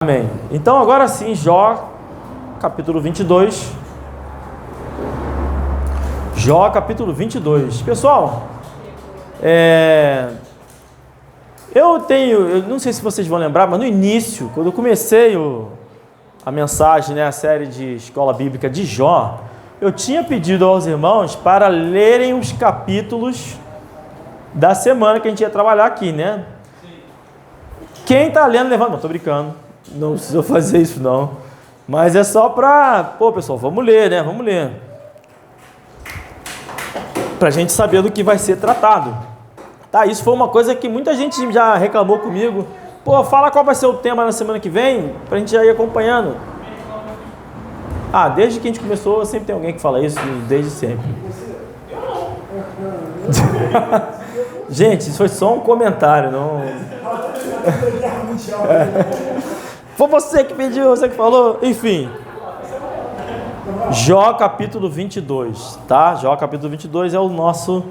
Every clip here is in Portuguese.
Amém. Então agora sim, Jó, capítulo 22. Jó, capítulo 22. Pessoal, eu não sei se vocês vão lembrar, mas no início, quando eu comecei a mensagem, né, a série de escola bíblica de Jó, eu tinha pedido aos irmãos para lerem os capítulos da semana que a gente ia trabalhar aqui, né? Quem está lendo, levanta. Não, tô brincando. Não precisa fazer isso não. Mas é só para... Pô, pessoal, vamos ler, né? Vamos ler. Para a gente saber do que vai ser tratado. Tá, isso foi uma coisa que muita gente já reclamou comigo. Pô, fala qual vai ser o tema na semana que vem, para a gente já ir acompanhando. Ah, desde que a gente começou, sempre tem alguém que fala isso, desde sempre. Gente, isso foi só um comentário, não... Foi você que pediu, você que falou, enfim. Jó capítulo 22, tá? Jó capítulo 22 é o nosso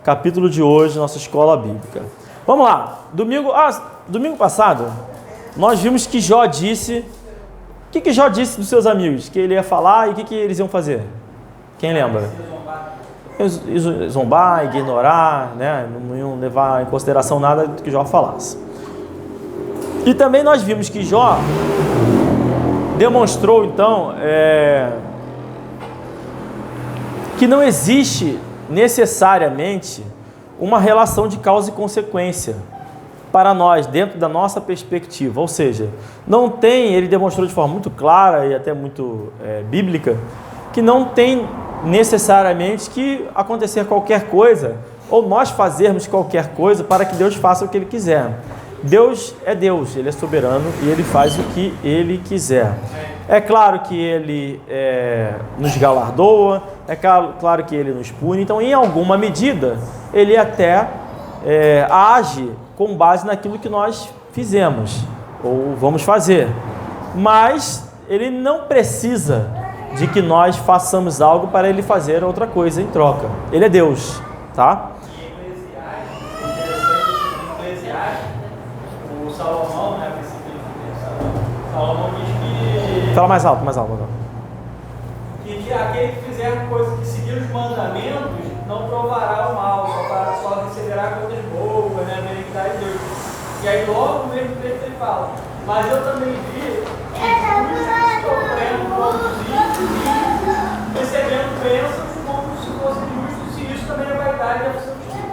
capítulo de hoje, nossa escola bíblica. Vamos lá, domingo passado, nós vimos que Jó disse... O que Jó disse dos seus amigos? Que ele ia falar e o que eles iam fazer? Quem lembra? Zombar, ignorar, né? Não iam levar em consideração nada do que Jó falasse. E também nós vimos que Jó demonstrou, então, que não existe necessariamente uma relação de causa e consequência para nós, dentro da nossa perspectiva. Ou seja, não tem, ele demonstrou de forma muito clara e até muito bíblica, que não tem necessariamente que acontecer qualquer coisa, ou nós fazermos qualquer coisa para que Deus faça o que Ele quiser. Deus é Deus, Ele é soberano e Ele faz o que Ele quiser. É claro que Ele nos galardoa, é claro que Ele nos pune, então em alguma medida Ele até age com base naquilo que nós fizemos ou vamos fazer, mas Ele não precisa de que nós façamos algo para Ele fazer outra coisa em troca. Ele é Deus, tá? Salomão, né? Salomão diz que... Fala mais alto. Que aquele que fizer coisa que seguir os mandamentos não provará o mal, só receberá coisas boas, né? A benignidade de Deus. E aí logo no mesmo texto ele fala, mas eu também vi sofrendo todos e recebendo bênçãos como se fosse justo, se isso também é vaidade e absolutismo.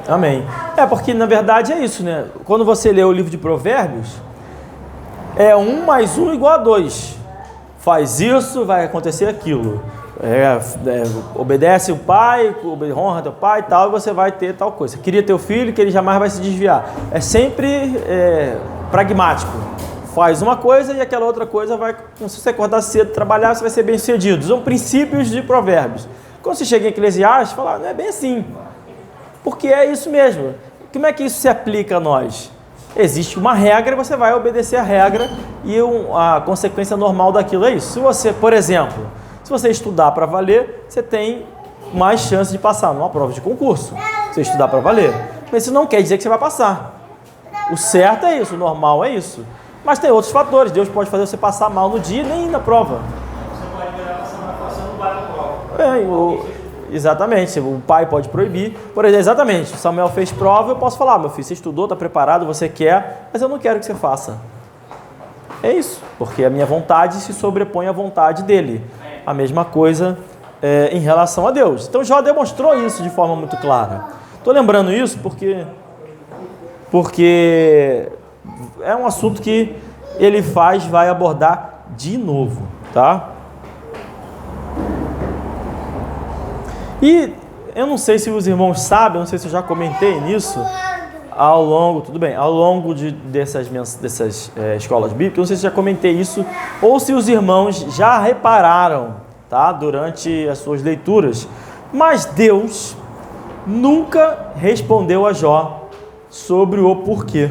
Amém. Porque na verdade é isso, né? Quando você lê o livro de Provérbios, 1 mais 1 igual a 2. Faz isso, vai acontecer aquilo. Obedece o pai, honra teu pai e tal, e você vai ter tal coisa. Você queria teu filho, que ele jamais vai se desviar. É sempre pragmático. Faz uma coisa e aquela outra coisa vai... Se você acordar cedo, trabalhar, você vai ser bem sucedido. São princípios de Provérbios. Quando você chega em Eclesiastes, fala, não é bem assim. Porque é isso mesmo. Como é que isso se aplica a nós? Existe uma regra, você vai obedecer a regra e a consequência normal daquilo é isso. Se você, por exemplo, se você estudar para valer, você tem mais chance de passar numa prova de concurso. Se você estudar para valer. Mas isso não quer dizer que você vai passar. O certo é isso, o normal é isso. Mas tem outros fatores. Deus pode fazer você passar mal no dia e nem ir na prova. Você pode virar passando no bar da prova. Exatamente, o pai pode proibir. Por exemplo, exatamente, Samuel fez prova, eu posso falar, meu filho, você estudou, está preparado, você quer, mas eu não quero que você faça. É isso, porque a minha vontade se sobrepõe à vontade dele. A mesma coisa em relação a Deus. Então Jó demonstrou isso de forma muito clara. Estou lembrando isso porque é um assunto que ele vai abordar de novo, tá? E eu não sei se os irmãos sabem, eu não sei se eu já comentei nisso ao longo dessas escolas bíblicas, eu não sei se já comentei isso ou se os irmãos já repararam, tá, durante as suas leituras, mas Deus nunca respondeu a Jó sobre o porquê.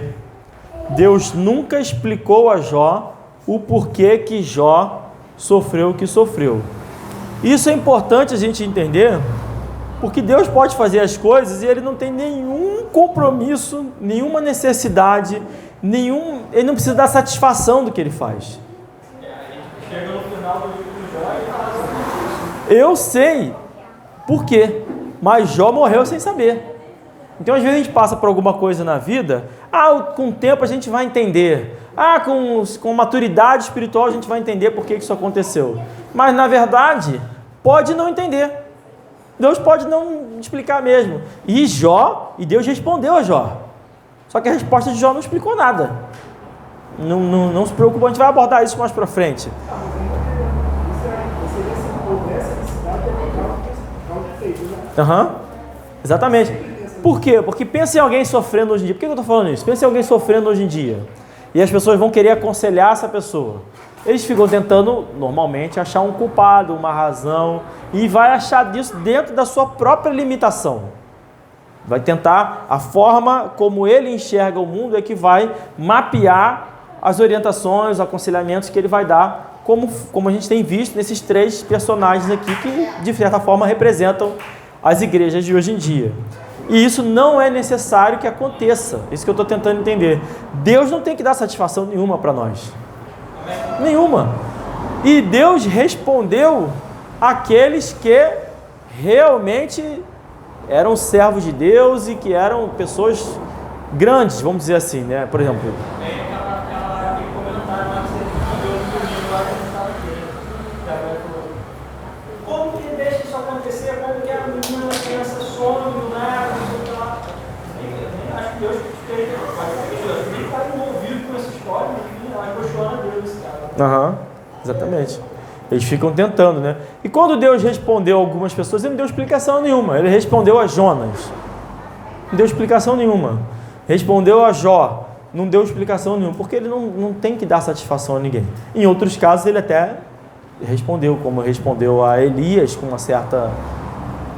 Deus nunca explicou a Jó o porquê que Jó sofreu o que sofreu. Isso é importante a gente entender, porque Deus pode fazer as coisas e Ele não tem nenhum compromisso, nenhuma necessidade ele não precisa dar satisfação do que ele faz. Chega no final do livro de Jó e fala assim. Eu sei por quê, mas Jó morreu sem saber. Então, às vezes a gente passa por alguma coisa na vida, com o tempo a gente vai entender, com maturidade espiritual a gente vai entender por que isso aconteceu. Mas, na verdade, pode não entender. Deus pode não explicar mesmo. E Deus respondeu a Jó. Só que a resposta de Jó não explicou nada. Não se preocupa, a gente vai abordar isso mais pra frente. Exatamente. Por quê? Porque pensa em alguém sofrendo hoje em dia. Por que eu estou falando isso? Pensa em alguém sofrendo hoje em dia. E as pessoas vão querer aconselhar essa pessoa. Eles ficam tentando, normalmente, achar um culpado, uma razão. E vai achar disso dentro da sua própria limitação. Vai tentar, a forma como ele enxerga o mundo é que vai mapear as orientações, os aconselhamentos que ele vai dar, como a gente tem visto nesses 3 personagens aqui que, de certa forma, representam as igrejas de hoje em dia. E isso não é necessário que aconteça. Isso que eu estou tentando entender. Deus não tem que dar satisfação nenhuma para nós. Nenhuma. E Deus respondeu àqueles que realmente eram servos de Deus e que eram pessoas grandes, vamos dizer assim, né? Por exemplo... Aquele comentário lá que você viu no domingo lá que a gente estava aqui. Como que deixa isso acontecer? Como que a menina, a criança some do nada? Acho que Deus fez. Ele está envolvido com essa história, ela questiona Deus esse cara. Exatamente. Eles ficam tentando, né? E quando Deus respondeu a algumas pessoas, ele não deu explicação nenhuma. Ele respondeu a Jonas. Não deu explicação nenhuma. Respondeu a Jó. Não deu explicação nenhuma. Porque ele não tem que dar satisfação a ninguém. Em outros casos, ele até respondeu, como respondeu a Elias com uma certa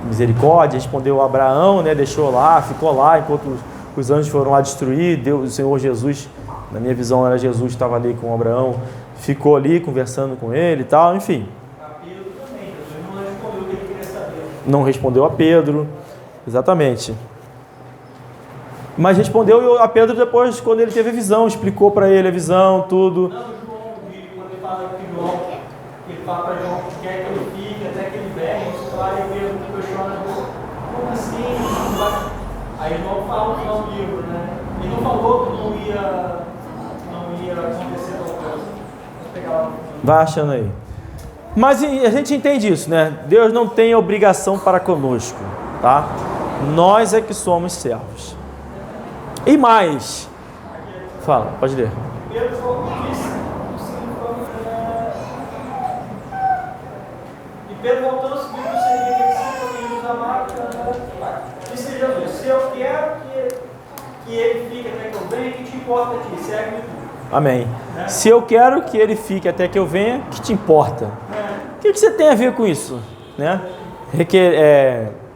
misericórdia. Respondeu a Abraão, né? Deixou lá, ficou lá enquanto os anjos foram lá destruir. Deus, o Senhor Jesus, na minha visão era Jesus, estava ali com Abraão. Ficou ali conversando com ele e tal, enfim. A Pedro também, Jesus não respondeu o que ele queria saber. Não respondeu a Pedro, exatamente. Mas respondeu a Pedro depois, quando ele teve a visão, explicou para ele a visão, tudo. Não, João, quando ele fala que João, ele fala para João que quer que ele fique, até que ele venha, isso lá, e Pedro questiona, como assim? Aí João fala no final do livro, né? Ele não falou que não ia acontecer tal coisa. Vai achando aí. Mas a gente entende isso, né? Deus não tem obrigação para conosco, tá? Nós é que somos servos. E mais? Fala, pode ler. Pedro falou isso. E Pedro voltou a subir do serviço da máquina. Disse Jesus: se eu quero que ele fique até que eu venha, que te importa aqui? Segue-me tudo. Amém. Se eu quero que ele fique até que eu venha, que te importa? O que você tem a ver com isso? Né?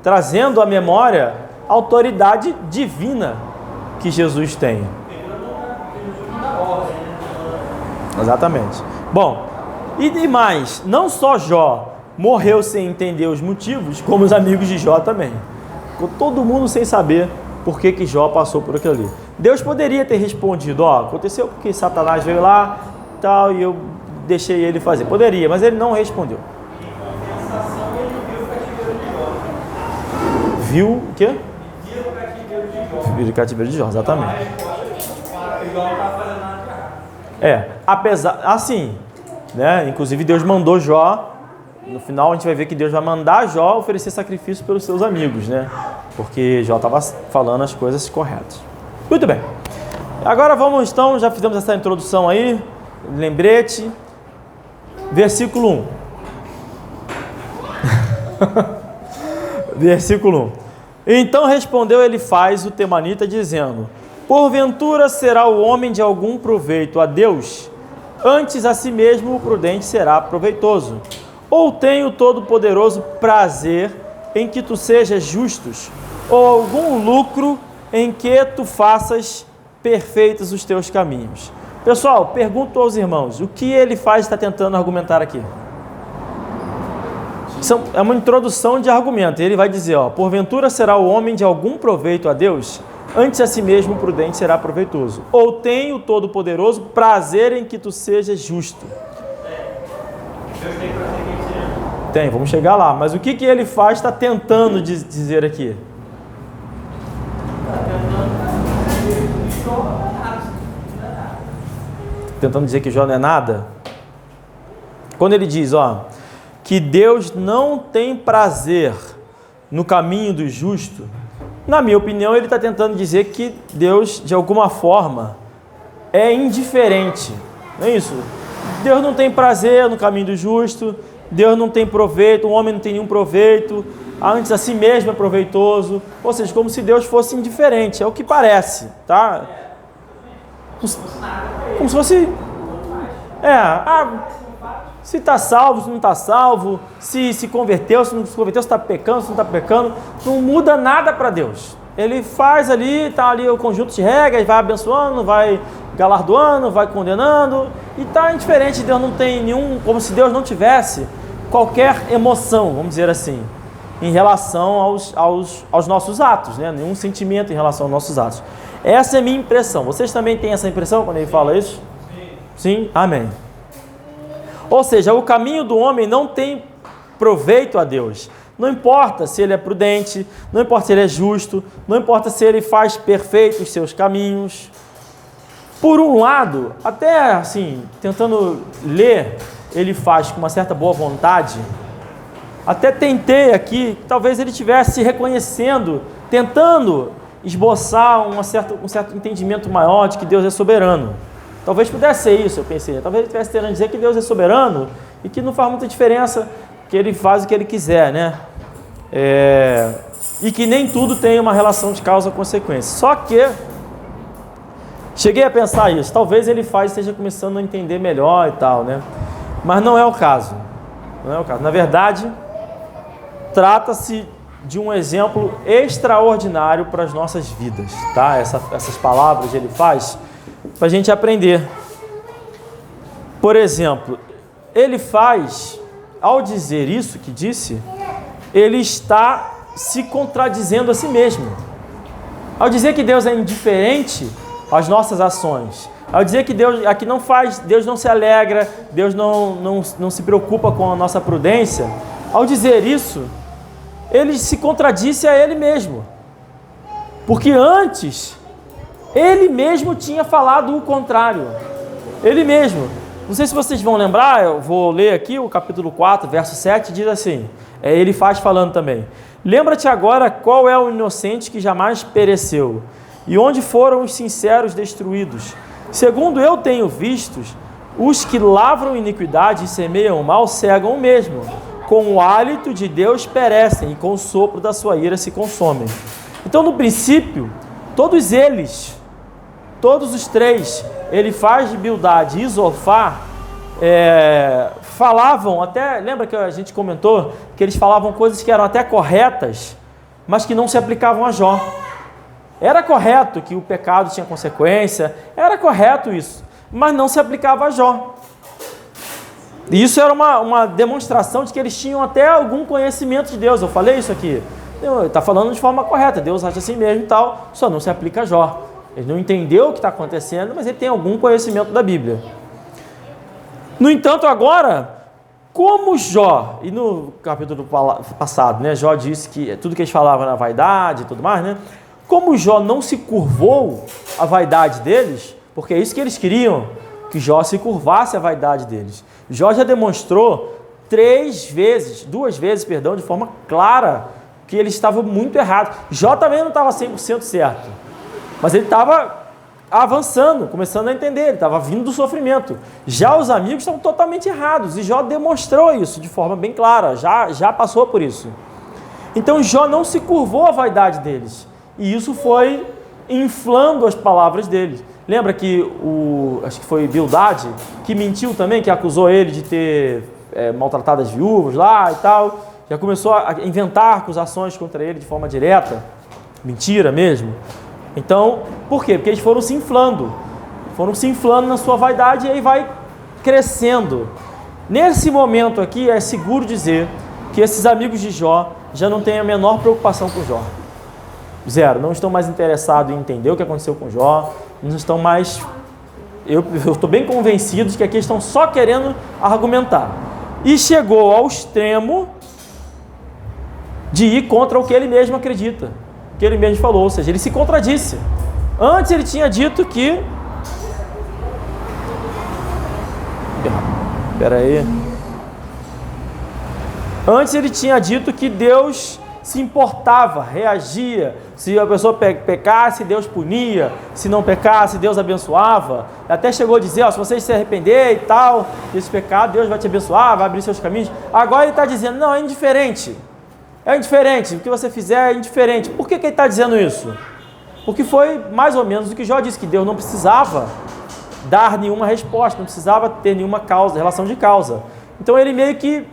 Trazendo à memória a autoridade divina que Jesus tem. Exatamente. Bom, e mais, não só Jó morreu sem entender os motivos, como os amigos de Jó também. Ficou todo mundo sem saber por que Jó passou por aquilo ali. Deus poderia ter respondido, aconteceu porque Satanás veio lá, tal, e eu deixei ele fazer. Poderia, mas ele não respondeu. Em compensação, ele viu o cativeiro de Jó. Viu o quê? Viu o cativeiro de Jó. Viu o cativeiro de Jó, exatamente. Jó não estava fazendo nada de errado. Apesar, assim, né? Inclusive Deus mandou Jó. No final a gente vai ver que Deus vai mandar Jó oferecer sacrifício pelos seus amigos, né? Porque Jó estava falando as coisas corretas. Muito bem. Agora vamos então, já fizemos essa introdução aí, lembrete, versículo 1. Versículo 1. Então respondeu Elifaz o temanita dizendo: porventura será o homem de algum proveito a Deus? Antes a si mesmo o prudente será proveitoso. Ou tem o Todo-Poderoso prazer em que tu sejas justos, ou algum lucro em que tu faças perfeitos os teus caminhos? Pessoal, pergunto aos irmãos, o que Elifaz está tentando argumentar aqui? É uma introdução de argumento. Ele vai dizer, porventura será o homem de algum proveito a Deus? antes a si mesmo prudente será proveitoso. Ou tem o Todo-Poderoso prazer em que tu sejas justo. Deus tem prazer em que seja justo. Tem, vamos chegar lá. Mas o que ele faz, está tentando dizer aqui? Tentando dizer que Jó não é nada? Quando ele diz, que Deus não tem prazer no caminho do justo, na minha opinião, ele está tentando dizer que Deus, de alguma forma, é indiferente. Não é isso? Deus não tem prazer no caminho do justo, Deus não tem proveito, o homem não tem nenhum proveito, antes a si mesmo é proveitoso, ou seja, como se Deus fosse indiferente, é o que parece, tá? Como se fosse... se está salvo, se não está salvo, se converteu, se não se converteu, se está pecando, se não está pecando, não muda nada para Deus. Ele faz ali, está ali o conjunto de regras, vai abençoando, vai galardoando, vai condenando, e está indiferente. Deus não tem nenhum, como se Deus não tivesse qualquer emoção, vamos dizer assim, em relação aos nossos atos, né? Nenhum sentimento em relação aos nossos atos. Essa é a minha impressão. Vocês também têm essa impressão quando ele fala isso? Sim? Amém. Ou seja, o caminho do homem não tem proveito a Deus. Não importa se ele é prudente, não importa se ele é justo, não importa se ele faz perfeitos os seus caminhos. Por um lado, até assim, tentando ler, ele faz com uma certa boa vontade. Até tentei aqui, talvez ele estivesse reconhecendo, tentando esboçar um certo entendimento maior de que Deus é soberano. Talvez pudesse ser isso, eu pensei. Talvez ele estivesse tentando dizer que Deus é soberano e que não faz muita diferença, que ele faz o que ele quiser, né? E que nem tudo tem uma relação de causa-consequência. Só que cheguei a pensar isso. Talvez ele esteja começando a entender melhor e tal, né? Mas não é o caso. Não é o caso. Na verdade, trata-se de um exemplo extraordinário para as nossas vidas, tá? Essas palavras ele faz para a gente aprender. Por exemplo, ele faz, ao dizer isso que disse, ele está se contradizendo a si mesmo. Ao dizer que Deus é indiferente às nossas ações, ao dizer que Deus aqui não faz, Deus não se alegra, Deus não se preocupa com a nossa prudência, ao dizer isso, ele se contradisse a ele mesmo. Porque antes, ele mesmo tinha falado o contrário. Ele mesmo. Não sei se vocês vão lembrar, eu vou ler aqui o capítulo 4, verso 7, diz assim, ele faz falando também. Lembra-te agora qual é o inocente que jamais pereceu, e onde foram os sinceros destruídos. Segundo eu tenho vistos, os que lavram iniquidade e semeiam o mal cegam o mesmo. Com o hálito de Deus perecem, e com o sopro da sua ira se consomem. Então, no princípio, todos eles, todos os três, Elifaz de Bildade e Zofar, falavam até, lembra que a gente comentou que eles falavam coisas que eram até corretas, mas que não se aplicavam a Jó. Era correto que o pecado tinha consequência, era correto isso, mas não se aplicava a Jó. E isso era uma demonstração de que eles tinham até algum conhecimento de Deus. Eu falei isso aqui. Está falando de forma correta, Deus age assim mesmo e tal, só não se aplica a Jó. Ele não entendeu o que está acontecendo, mas ele tem algum conhecimento da Bíblia. No entanto, agora, como Jó, e no capítulo passado, né, Jó disse que tudo que eles falavam era vaidade e tudo mais, né? Como Jó não se curvou à vaidade deles, porque é isso que eles queriam, que Jó se curvasse à vaidade deles. Jó já demonstrou duas vezes, de forma clara, que ele estava muito errado. Jó também não estava 100% certo, mas ele estava avançando, começando a entender, ele estava vindo do sofrimento. Já os amigos estavam totalmente errados, e Jó demonstrou isso de forma bem clara, já passou por isso. Então Jó não se curvou à vaidade deles, e isso foi inflando as palavras deles. Lembra que acho que foi Bildade, que mentiu também, que acusou ele de ter maltratado as viúvas lá e tal, já começou a inventar acusações contra ele de forma direta, mentira mesmo. Então, por quê? Porque eles foram se inflando na sua vaidade, e aí vai crescendo. Nesse momento aqui, é seguro dizer que esses amigos de Jó já não têm a menor preocupação com Jó. Zero. Não estão mais interessados em entender o que aconteceu com Jó. Não estão mais... Eu estou bem convencido de que aqui estão só querendo argumentar. E chegou ao extremo de ir contra o que ele mesmo acredita. O que ele mesmo falou. Ou seja, ele se contradisse. Antes ele tinha dito que... Espera aí. Antes ele tinha dito que Deus se importava, reagia. Se a pessoa pecasse, Deus punia. Se não pecasse, Deus abençoava. Até chegou a dizer, se você se arrepender e tal, desse pecado, Deus vai te abençoar, vai abrir seus caminhos. Agora ele está dizendo, não, é indiferente. É indiferente, o que você fizer é indiferente. Por que ele está dizendo isso? Porque foi mais ou menos o que Jó disse, que Deus não precisava dar nenhuma resposta, não precisava ter nenhuma causa, relação de causa. Então ele meio que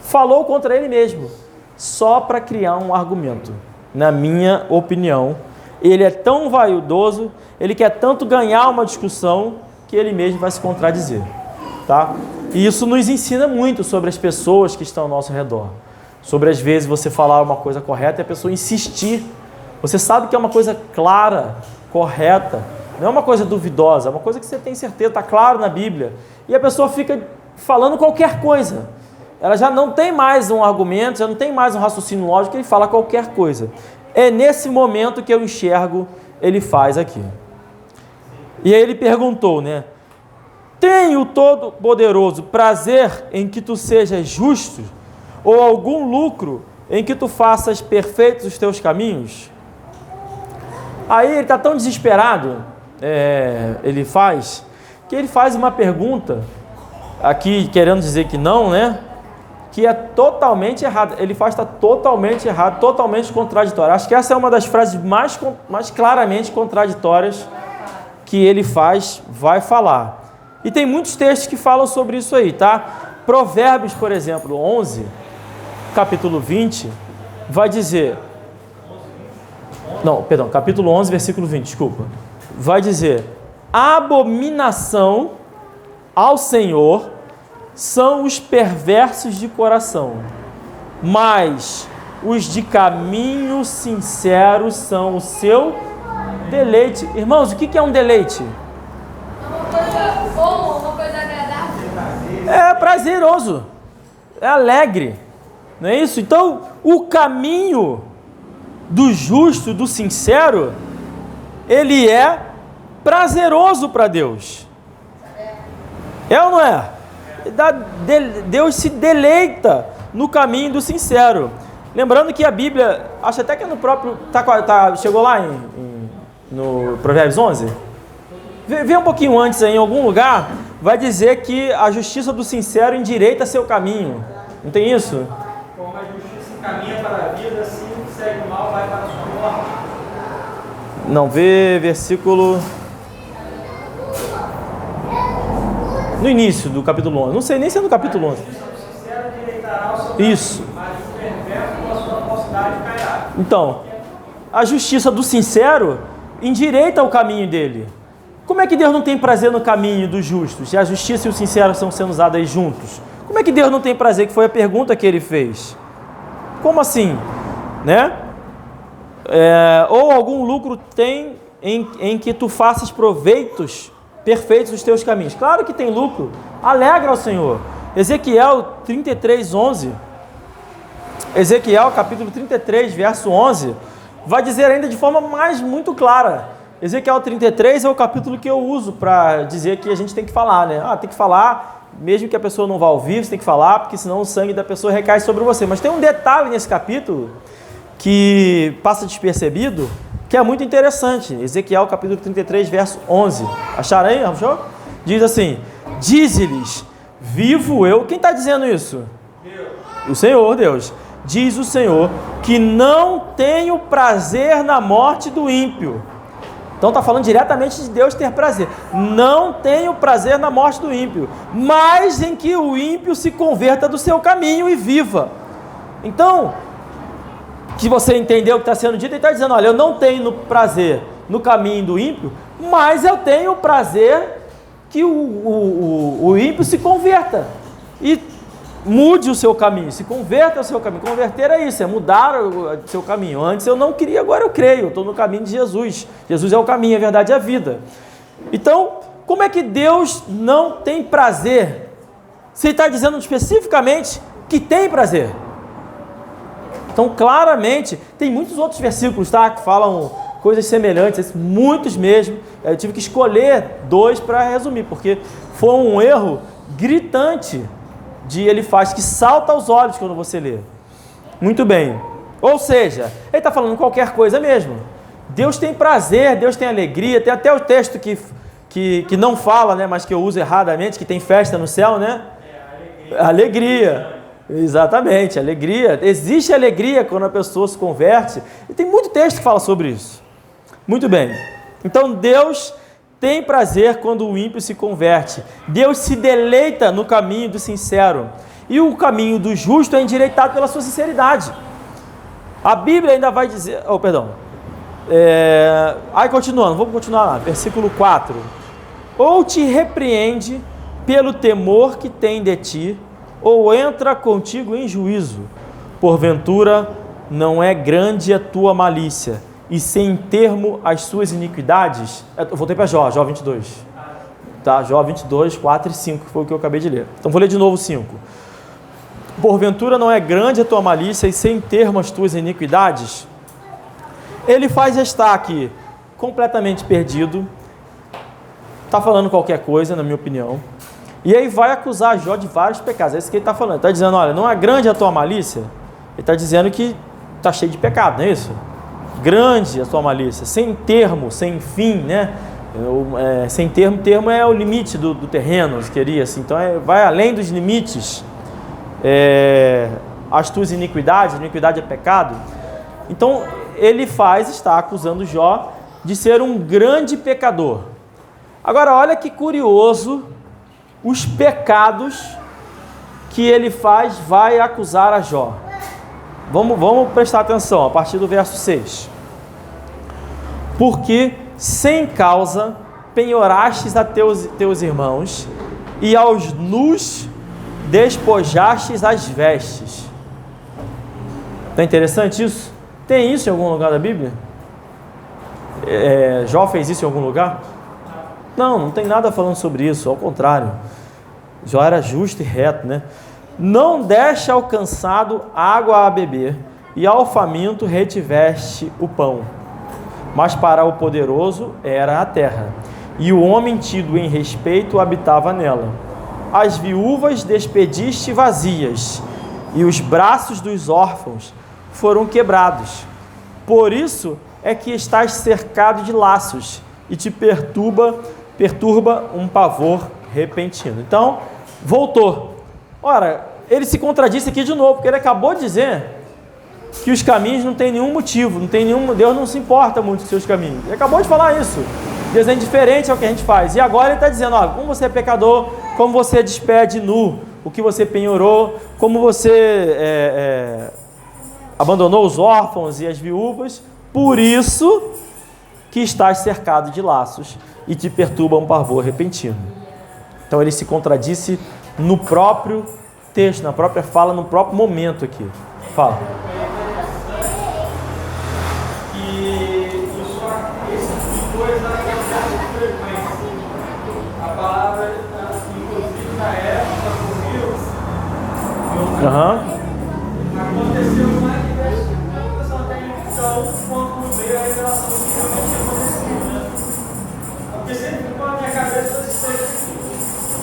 falou contra ele mesmo, só para criar um argumento. Na minha opinião, ele é tão vaidoso, ele quer tanto ganhar uma discussão, que ele mesmo vai se contradizer. Tá? E isso nos ensina muito sobre as pessoas que estão ao nosso redor. Sobre, às vezes, você falar uma coisa correta e a pessoa insistir. Você sabe que é uma coisa clara, correta, não é uma coisa duvidosa, é uma coisa que você tem certeza, está claro na Bíblia. E a pessoa fica falando qualquer coisa. Ela já não tem mais um argumento, já não tem mais um raciocínio lógico, ele fala qualquer coisa. É nesse momento que eu enxergo, ele faz aqui. E aí ele perguntou, né? Tem o Todo-Poderoso prazer em que tu sejas justo? Ou algum lucro em que tu faças perfeitos os teus caminhos? Aí ele está tão desesperado, ele faz uma pergunta, aqui querendo dizer que não, né? Que é totalmente errada. Ele faz, está totalmente errado, totalmente contraditório. Acho que essa é uma das frases mais claramente contraditórias que ele vai falar. E tem muitos textos que falam sobre isso aí, tá? Provérbios, por exemplo, 11, capítulo 20, vai dizer... Não, perdão, capítulo 11, versículo 20, desculpa. Vai dizer, abominação ao Senhor são os perversos de coração, mas os de caminho sincero são o seu deleite. Irmãos, o que é um deleite? Uma coisa boa, uma coisa agradável. É prazeroso, é alegre, não é isso? Então, o caminho do justo, do sincero, ele é prazeroso para Deus. É ou não é? Deus se deleita no caminho do sincero. Lembrando que a Bíblia, acho até que é no próprio... chegou lá no Provérbios 11? Vê um pouquinho antes aí, em algum lugar, vai dizer que a justiça do sincero endireita seu caminho. Não tem isso? Como a justiça encaminha para a vida, assim segue o mal, vai para a sua morte. Não, vê versículo... No início do capítulo 11. Não sei nem se é no capítulo 11. Isso. Então, a justiça do sincero endireita o caminho dele. Como é que Deus não tem prazer no caminho dos justos? Se a justiça e o sincero estão sendo usados aí juntos. Como é que Deus não tem prazer? Que foi a pergunta que ele fez. Como assim? Né? Ou algum lucro tem em que tu faças proveitos perfeitos os teus caminhos. Claro que tem lucro. Alegra ao Senhor. Ezequiel 33, 11. Ezequiel capítulo 33, verso 11. Vai dizer ainda de forma muito clara. Ezequiel 33 é o capítulo que eu uso para dizer que a gente tem que falar, né? Tem que falar, mesmo que a pessoa não vá ouvir, você tem que falar, porque senão o sangue da pessoa recai sobre você. Mas tem um detalhe nesse capítulo que passa despercebido, que é muito interessante. Ezequiel capítulo 33, verso 11. Acharam aí? Achou? Diz assim, dize-lhes, vivo eu. Quem está dizendo isso? Deus. O Senhor, Deus. Diz o Senhor, que não tenho prazer na morte do ímpio. Então está falando diretamente de Deus ter prazer. Não tenho prazer na morte do ímpio, mas em que o ímpio se converta do seu caminho e viva. Então, que você entendeu o que está sendo dito, ele está dizendo, olha, eu não tenho prazer no caminho do ímpio, mas eu tenho prazer que o ímpio se converta e mude o seu caminho, se converta ao seu caminho. Converter é isso, é mudar o seu caminho. Antes eu não queria, agora eu creio, eu estou no caminho de Jesus. Jesus é o caminho, a verdade e a vida. Então, como é que Deus não tem prazer? Se Ele está dizendo especificamente que tem prazer. Então, claramente, tem muitos outros versículos, tá, que falam coisas semelhantes, muitos mesmo. Eu tive que escolher 2 para resumir, porque foi um erro gritante ele faz, que salta aos olhos quando você lê. Muito bem. Ou seja, ele está falando qualquer coisa mesmo. Deus tem prazer, Deus tem alegria. Tem até o texto que não fala, né, mas que eu uso erradamente, que tem festa no céu, né? Alegria. Exatamente, alegria. Existe alegria quando a pessoa se converte. E tem muito texto que fala sobre isso. Muito bem. Então Deus tem prazer quando o ímpio se converte. Deus se deleita no caminho do sincero. E o caminho do justo é endireitado pela sua sinceridade. A Bíblia ainda vai dizer... Aí continuando, vamos continuar lá. Versículo 4. Ou te repreende pelo temor que tem de ti, ou entra contigo em juízo. Porventura não é grande a tua malícia, e sem termo as suas iniquidades. Eu voltei para Jó 22. Tá? Jó 22, 4 e 5, foi o que eu acabei de ler. Então vou ler de novo 5. Porventura não é grande a tua malícia, e sem termo as tuas iniquidades. Ele faz estar aqui completamente perdido, está falando qualquer coisa, na minha opinião, e aí vai acusar Jó de vários pecados. É isso que ele está falando. Ele está dizendo, olha, não é grande a tua malícia? Ele está dizendo que está cheio de pecado, não é isso? Grande a tua malícia, sem termo, sem fim, né? Sem termo, termo é o limite do terreno, se queria, assim. Então vai além dos limites. As tuas iniquidades, iniquidade é pecado. Então ele está acusando Jó de ser um grande pecador. Agora olha que curioso, os pecados que ele vai acusar a Jó. Vamos prestar atenção, a partir do verso 6. Porque sem causa penhorastes a teus irmãos, e aos nus despojastes as vestes. Não é interessante isso? Tem isso em algum lugar da Bíblia? Jó fez isso em algum lugar? Não tem nada falando sobre isso, ao contrário. Jó era justo e reto, né? Não deste ao cansado água a beber, e ao faminto retiveste o pão. Mas para o poderoso era a terra, e o homem tido em respeito habitava nela. As viúvas despediste vazias, e os braços dos órfãos foram quebrados. Por isso é que estás cercado de laços, e te perturba um pavor repentino. Então, voltou. Ora, ele se contradisse aqui de novo, porque ele acabou de dizer que os caminhos não tem nenhum motivo, Deus não se importa muito com seus caminhos. Ele acabou de falar isso. Deus é indiferente ao que a gente faz. E agora ele está dizendo, como você é pecador, como você despede nu o que você penhorou, como você abandonou os órfãos e as viúvas, por isso que estás cercado de laços e te perturba um pavor repentino. Então ele se contradisse no próprio texto, na própria fala, no próprio momento aqui. Fala. E esse tipo de coisa acontece com frequência. A palavra, inclusive na época comigo, aconteceu mais vezes até então, quando veio a revelação que realmente aconteceu, né? Porque sempre ficou na minha cabeça esse texto aqui.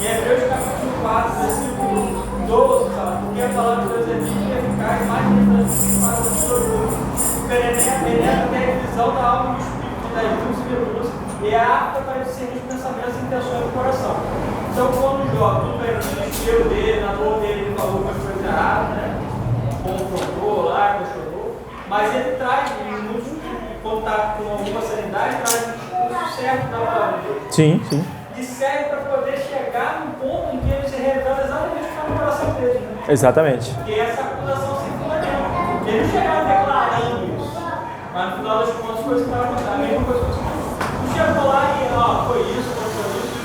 Em Hebreus capítulo 4, versículo 12, fala, porque a palavra de Deus é viva e eficaz, mais importante que espada de dois gumes, penetra até a divisão da alma e do espírito, das juntas e medulas, e é apta para discernir os pensamentos e intenções do coração. Então, quando Jó, tudo bem, no desespero dele, na dor dele, ele falou umas coisas erradas, né? Confrontou lá, questionou, mas ele traz, em contato com alguma sanidade, traz o discurso certo da palavra de Deus. Sim. E serve para poder chegar num ponto em que ele se revela exatamente o que está no coração dele. Né? Exatamente. Porque essa acusação sem fundamento. Ele não chegava declarando isso, mas no final das contas foi isso que estava acontecendo. A mesma coisa que eu disse. Não chegou lá e foi isso, aconteceu isso.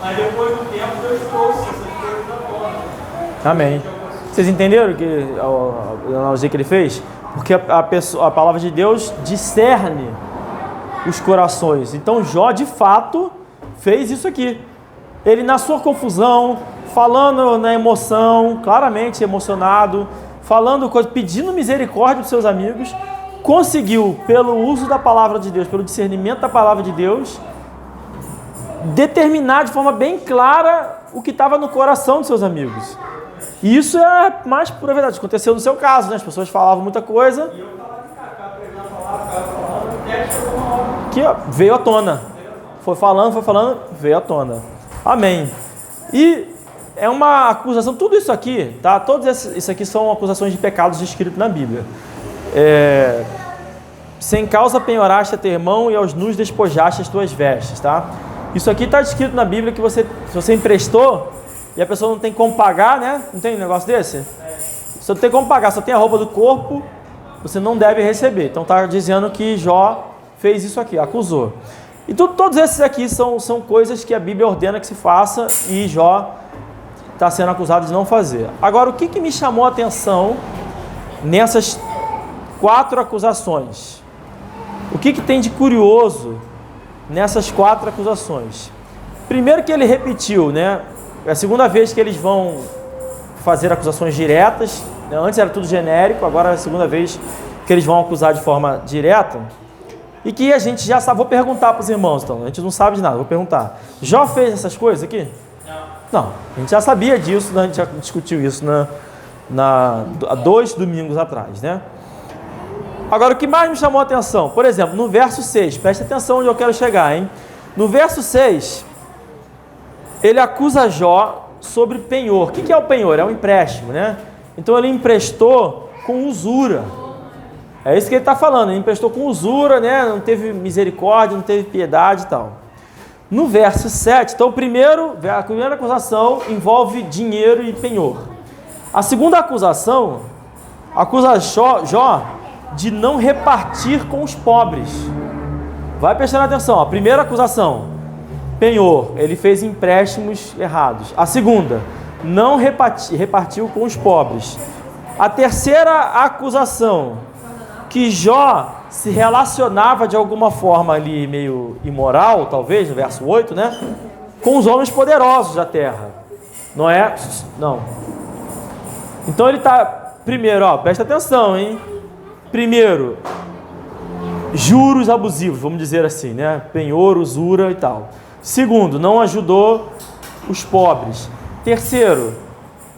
Mas depois do tempo Deus trouxe essas coisas na tona. Amém. Vocês entenderam a analogia que ele fez? Porque a palavra de Deus discerne os corações. Então Jó, de fato, fez isso aqui. Ele, na sua confusão, falando na emoção, claramente emocionado, falando coisas, pedindo misericórdia dos seus amigos, conseguiu, pelo uso da palavra de Deus, pelo discernimento da palavra de Deus, determinar de forma bem clara o que estava no coração dos seus amigos. E isso é a mais pura verdade. Aconteceu no seu caso, né? As pessoas falavam muita coisa. E eu falava de cá, pregando a palavra, falando, até que chegou uma hora. Que veio à tona. Foi falando, veio à tona. Amém. E é uma acusação, tudo isso aqui, tá? Isso aqui são acusações de pecados descritos na Bíblia. Sem causa penhoraste a teu irmão e aos nus despojaste as tuas vestes, tá? Isso aqui está escrito na Bíblia que se você emprestou e a pessoa não tem como pagar, né? Não tem um negócio desse? Se não tem como pagar, só tem a roupa do corpo, você não deve receber. Então está dizendo que Jó fez isso aqui, acusou. E todos esses aqui são coisas que a Bíblia ordena que se faça e Jó está sendo acusado de não fazer. Agora, o que me chamou a atenção nessas 4 acusações? O que tem de curioso nessas 4 acusações? Primeiro que ele repetiu, né? É a segunda vez que eles vão fazer acusações diretas, né? Antes era tudo genérico, agora é a segunda vez que eles vão acusar de forma direta. E que a gente já sabe, vou perguntar para os irmãos, então, a gente não sabe de nada, vou perguntar. Jó fez essas coisas aqui? Não, a gente já sabia disso, né? A gente já discutiu isso há 2 domingos atrás, né? Agora, o que mais me chamou a atenção, por exemplo, no verso 6, preste atenção onde eu quero chegar, hein? No verso 6, ele acusa Jó sobre penhor. O que é o penhor? É um empréstimo, né? Então ele emprestou com usura. É isso que ele está falando, ele emprestou com usura, né? Não teve misericórdia, não teve piedade e tal. No verso 7, então a primeira acusação envolve dinheiro e penhor. A segunda acusação acusa Jó de não repartir com os pobres. Vai prestando atenção, a primeira acusação, penhor, ele fez empréstimos errados. A segunda, não repartiu com os pobres. A terceira acusação, que Jó se relacionava de alguma forma ali meio imoral, talvez, no verso 8, né? Com os homens poderosos da terra. Não é? Não. Então ele está, primeiro, presta atenção, hein? Primeiro, juros abusivos, vamos dizer assim, né? Penhor, usura e tal. Segundo, não ajudou os pobres. Terceiro,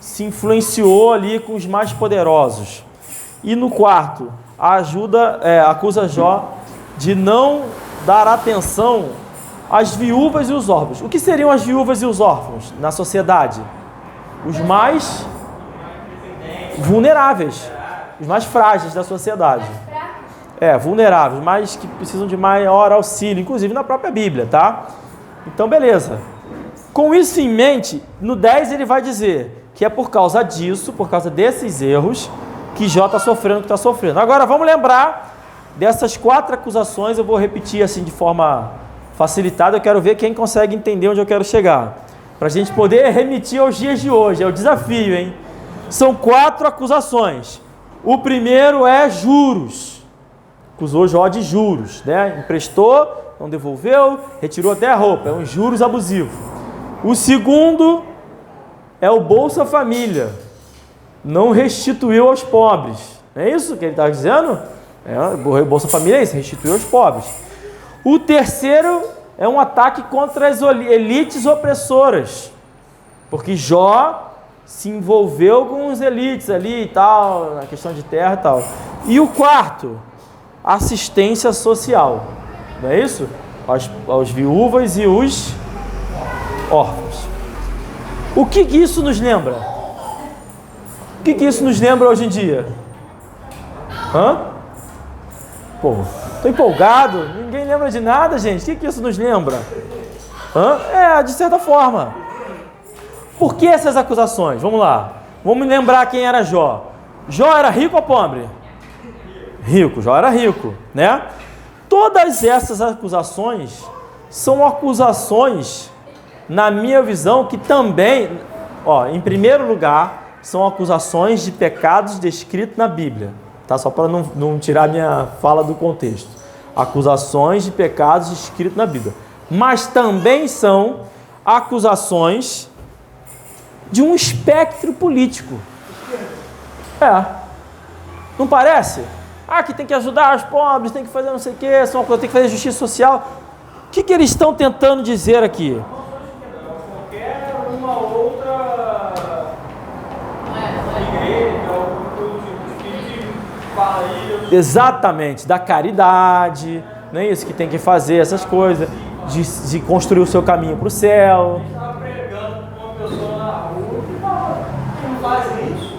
se influenciou ali com os mais poderosos. E no quarto, acusa Jó de não dar atenção às viúvas e os órfãos. O que seriam as viúvas e os órfãos na sociedade? Os mais vulneráveis, os mais frágeis da sociedade. Vulneráveis, mas que precisam de maior auxílio, inclusive na própria Bíblia, tá? Então, beleza. Com isso em mente, no 10 ele vai dizer que é por causa disso, por causa desses erros, que Jó está sofrendo o que está sofrendo. Agora, vamos lembrar dessas 4 acusações, eu vou repetir assim de forma facilitada, eu quero ver quem consegue entender onde eu quero chegar, para a gente poder remitir aos dias de hoje, é o desafio, hein? São 4 acusações. O primeiro é juros. Acusou Jó de juros, né? Emprestou, não devolveu, retirou até a roupa, é um juros abusivo. O segundo é o Bolsa Família. Não restituiu aos pobres. Não é isso que ele está dizendo? O Bolsa Família é isso, restituiu aos pobres. O terceiro é um ataque contra as elites opressoras. Porque Jó se envolveu com os elites ali e tal, na questão de terra e tal. E o quarto, assistência social. Não é isso? Aos viúvas e os órfãos. O que isso nos lembra? O que isso nos lembra hoje em dia? Tô empolgado, ninguém lembra de nada, gente. O que isso nos lembra? De certa forma. Por que essas acusações? Vamos lá. Vamos lembrar quem era Jó. Jó era rico ou pobre? Rico, Jó era rico, né? Todas essas acusações são acusações, na minha visão, que também, em primeiro lugar, são acusações de pecados descritos na Bíblia. Tá? Só para não tirar minha fala do contexto. Acusações de pecados descritos na Bíblia. Mas também são acusações de um espectro político. Não parece? Que tem que ajudar os pobres, tem que fazer não sei o quê, tem que fazer justiça social. O que eles estão tentando dizer aqui? Qualquer uma outra igreja, ou espírito fala isso. Exatamente, da caridade, não é isso que tem que fazer, essas coisas, de construir o seu caminho para o céu. Estava pregando com uma pessoa na rua que não faz isso.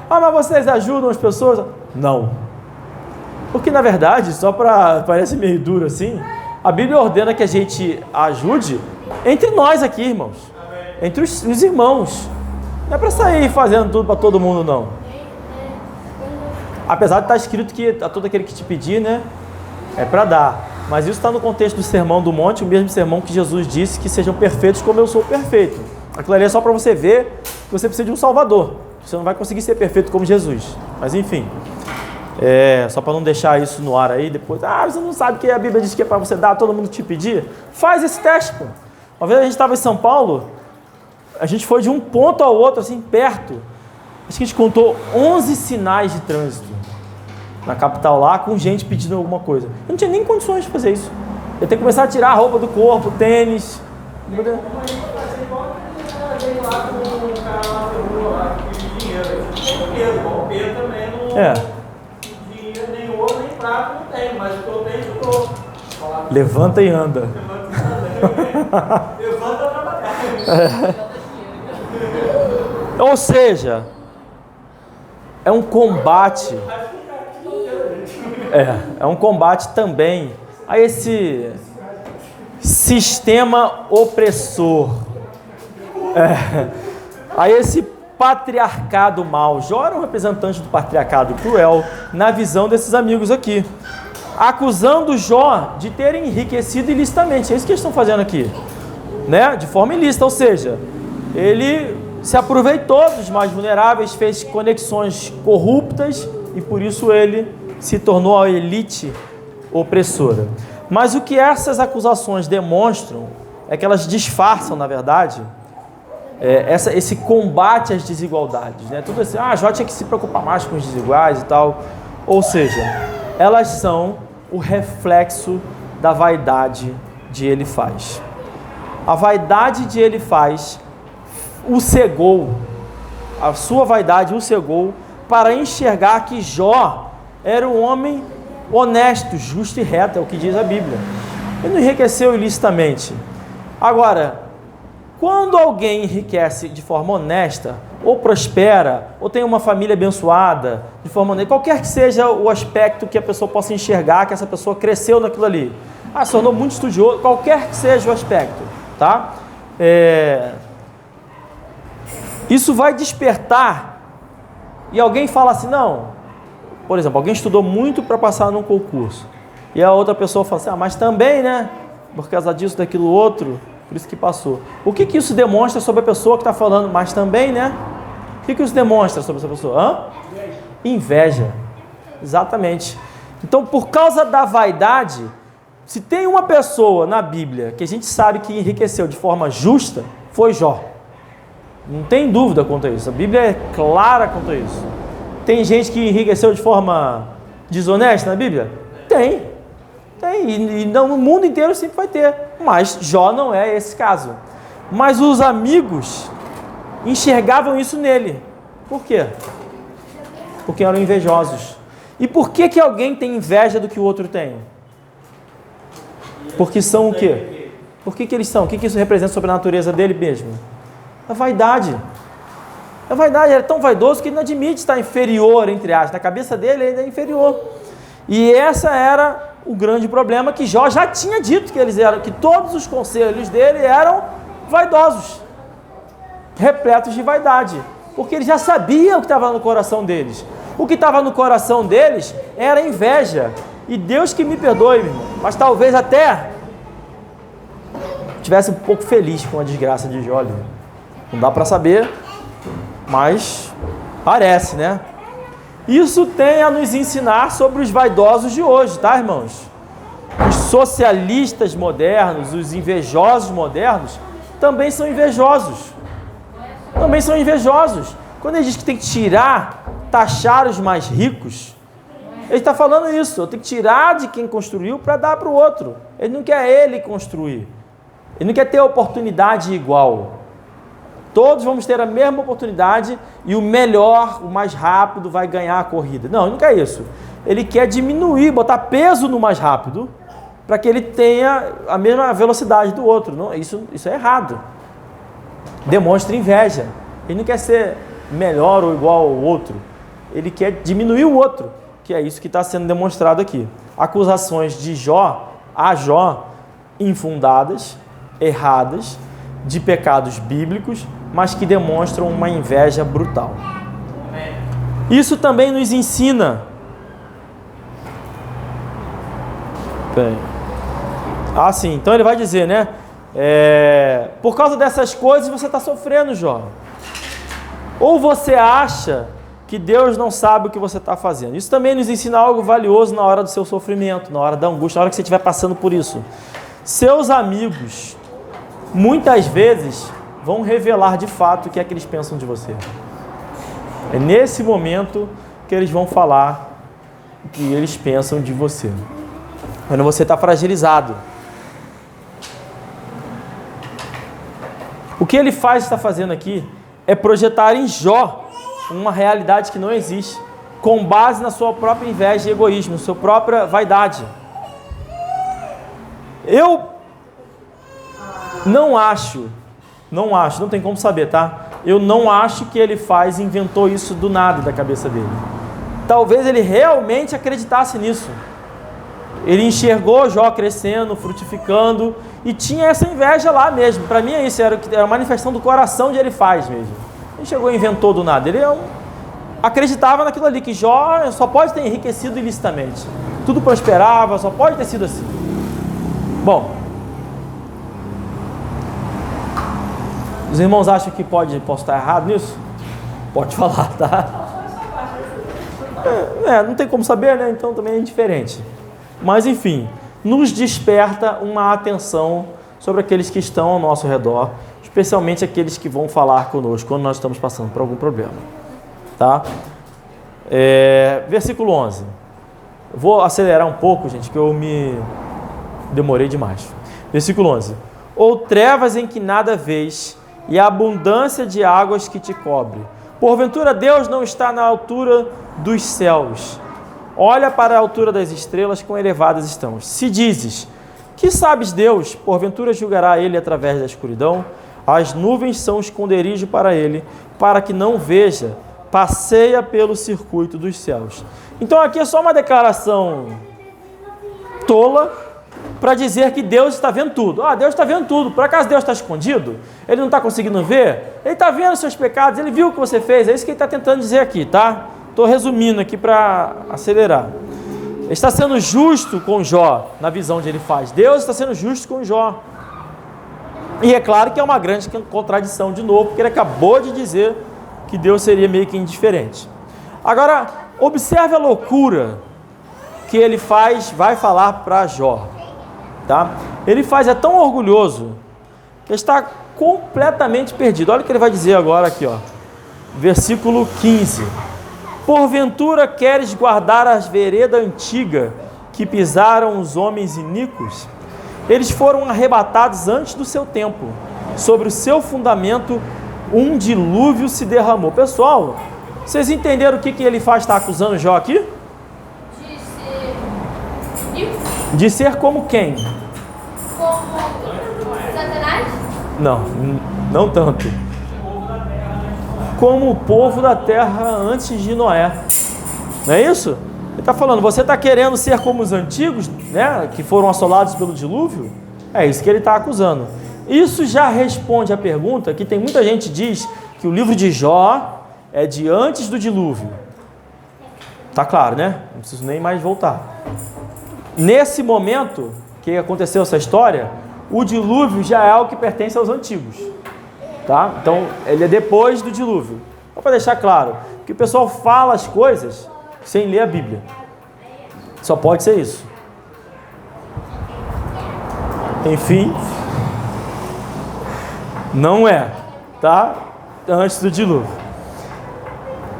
Mas vocês ajudam as pessoas? Não. Porque, na verdade, parece meio duro assim, a Bíblia ordena que a gente ajude entre nós aqui, irmãos. Entre os irmãos. Não é para sair fazendo tudo para todo mundo, não. Apesar de estar escrito que a todo aquele que te pedir, né, é para dar. Mas isso está no contexto do Sermão do Monte, o mesmo sermão que Jesus disse que sejam perfeitos como eu sou perfeito. Aquilo ali é só para você ver que você precisa de um Salvador. Você não vai conseguir ser perfeito como Jesus. Mas enfim, só para não deixar isso no ar aí, depois, você não sabe que a Bíblia diz que é para você dar, todo mundo te pedir? Faz esse teste, pô. Uma vez a gente estava em São Paulo, a gente foi de um ponto ao outro, assim, perto. Acho que a gente contou 11 sinais de trânsito na capital lá, com gente pedindo alguma coisa. Eu não tinha nem condições de fazer isso. Eu tenho que começar a tirar a roupa do corpo, tênis. Pedro também não dinheiro, nem ouro, nem prata não tem, mas o que eu tenho eu dou. Levanta e anda. Levanta pra trabalhar. Ou seja, é um combate. É um combate também a esse sistema opressor. A esse patriarcado mau. Jó era um representante do patriarcado cruel na visão desses amigos aqui, acusando Jó de ter enriquecido ilicitamente. É isso que eles estão fazendo aqui, né? De forma ilícita, ou seja, ele se aproveitou dos mais vulneráveis, fez conexões corruptas e por isso ele se tornou a elite opressora. Mas o que essas acusações demonstram é que elas disfarçam, na verdade, esse combate às desigualdades, né? Tudo assim, Jó tinha que se preocupar mais com os desiguais e tal. Ou seja, elas são o reflexo da vaidade de Elifaz. A vaidade de Elifaz o cegou, a sua vaidade o cegou para enxergar que Jó era um homem honesto, justo e reto, é o que diz a Bíblia. Ele não enriqueceu ilicitamente. Agora, quando alguém enriquece de forma honesta, ou prospera, ou tem uma família abençoada, de forma honesta, qualquer que seja o aspecto que a pessoa possa enxergar, que essa pessoa cresceu naquilo ali, se tornou muito estudioso, qualquer que seja o aspecto, tá? Isso vai despertar, e alguém fala assim, não, por exemplo, alguém estudou muito para passar num concurso, e a outra pessoa fala assim, mas também, né, por causa disso, daquilo outro, por isso que passou. O que isso demonstra sobre a pessoa que está falando, mas também, né? O que isso demonstra sobre essa pessoa? Inveja. Exatamente. Então, por causa da vaidade, se tem uma pessoa na Bíblia que a gente sabe que enriqueceu de forma justa, foi Jó. Não tem dúvida quanto a isso. A Bíblia é clara quanto a isso. Tem gente que enriqueceu de forma desonesta na Bíblia? Tem. E no mundo inteiro sempre vai ter. Mas Jó não é esse caso. Mas os amigos enxergavam isso nele. Por quê? Porque eram invejosos. E por que alguém tem inveja do que o outro tem? Porque são o quê? Por que eles são? O que isso representa sobre a natureza dele mesmo? A vaidade. A vaidade, ele é tão vaidoso que ele não admite estar inferior, entre aspas. Na cabeça dele, ele é inferior. E essa era o grande problema, que Jó já tinha dito que todos os conselhos dele eram vaidosos, repletos de vaidade, porque ele já sabia o que estava no coração deles. O que estava no coração deles era inveja. E Deus que me perdoe, meu irmão, mas talvez até estivesse um pouco feliz com a desgraça de Jó. Não dá para saber, Mas parece, né? Isso tem a nos ensinar sobre os vaidosos de hoje, tá, irmãos? Os socialistas modernos, os invejosos modernos, também são invejosos. Também são invejosos. Quando ele diz que tem que tirar, taxar os mais ricos, ele está falando isso. Eu tenho que tirar de quem construiu para dar para o outro. Ele não quer ele construir. Ele não quer ter oportunidade igual. Todos vamos ter a mesma oportunidade e o melhor, o mais rápido vai ganhar a corrida. Não, ele não quer isso. Ele quer diminuir, botar peso no mais rápido para que ele tenha a mesma velocidade do outro. Não, isso é errado. Demonstra inveja. Ele não quer ser melhor ou igual ao outro. Ele quer diminuir o outro, que é isso que está sendo demonstrado aqui. Acusações de Jó, a Jó, infundadas, erradas, de pecados bíblicos, mas que demonstram uma inveja brutal. Isso também nos ensina. Bem, sim, então ele vai dizer, né? Por causa dessas coisas você está sofrendo, Jó. Ou você acha que Deus não sabe o que você está fazendo. Isso também nos ensina algo valioso na hora do seu sofrimento, na hora da angústia, na hora que você estiver passando por isso. Seus amigos, muitas vezes, vão revelar de fato o que é que eles pensam de você. É nesse momento que eles vão falar o que eles pensam de você. Quando você está fragilizado. O que ele está fazendo aqui é projetar em Jó uma realidade que não existe, com base na sua própria inveja e egoísmo, sua própria vaidade. Eu não tem como saber, tá? Eu não acho que ele inventou isso do nada da cabeça dele. Talvez ele realmente acreditasse nisso. Ele enxergou Jó crescendo, frutificando e tinha essa inveja lá mesmo. Para mim é isso, era uma manifestação do coração de ele mesmo. Ele chegou e inventou do nada. Ele acreditava naquilo ali, que Jó só pode ter enriquecido ilicitamente. Tudo prosperava, só pode ter sido assim. Bom, os irmãos acham que posso estar errado nisso? Pode falar, tá? Não tem como saber, né? Então também é indiferente. Mas enfim, nos desperta uma atenção sobre aqueles que estão ao nosso redor, especialmente aqueles que vão falar conosco quando nós estamos passando por algum problema. Tá? Versículo 11. Vou acelerar um pouco, gente, que eu me demorei demais. Versículo 11. Ou trevas em que nada vês, e a abundância de águas que te cobre. Porventura Deus não está na altura dos céus. Olha para a altura das estrelas, quão elevadas estão. Se dizes, que sabes Deus? Porventura julgará ele através da escuridão? As nuvens são esconderijo para ele, para que não veja, passeia pelo circuito dos céus. Então aqui é só uma declaração tola para dizer que Deus está vendo tudo. Deus está vendo tudo. Por acaso Deus está escondido? Ele não está conseguindo ver? Ele está vendo os seus pecados, ele viu o que você fez. É isso que ele está tentando dizer aqui, tá? Estou resumindo aqui para acelerar. Ele está sendo justo com Jó, na visão de ele faz. Deus está sendo justo com Jó. E é claro que é uma grande contradição de novo, porque ele acabou de dizer que Deus seria meio que indiferente. Agora, observe a loucura que ele vai falar para Jó. Tá? Ele é tão orgulhoso que está completamente perdido. Olha o que ele vai dizer agora aqui, versículo 15. Porventura queres guardar a vereda antiga que pisaram os homens iníquos? Eles foram arrebatados antes do seu tempo. Sobre o seu fundamento, um dilúvio se derramou. Pessoal, vocês entenderam o que ele está acusando Jó aqui? De ser como quem? Como Satanás? Não tanto. Como o povo da terra antes de Noé. Não é isso? Ele está falando, você está querendo ser como os antigos, né, que foram assolados pelo dilúvio? É isso que ele está acusando. Isso já responde à pergunta que tem muita gente que diz que o livro de Jó é de antes do dilúvio. Tá claro, né? Não preciso nem mais voltar. Nesse momento que aconteceu essa história, o dilúvio já é algo que pertence aos antigos. Tá? Então, ele é depois do dilúvio. Só para deixar claro, que o pessoal fala as coisas sem ler a Bíblia. Só pode ser isso. Enfim, não é, tá? Antes do dilúvio.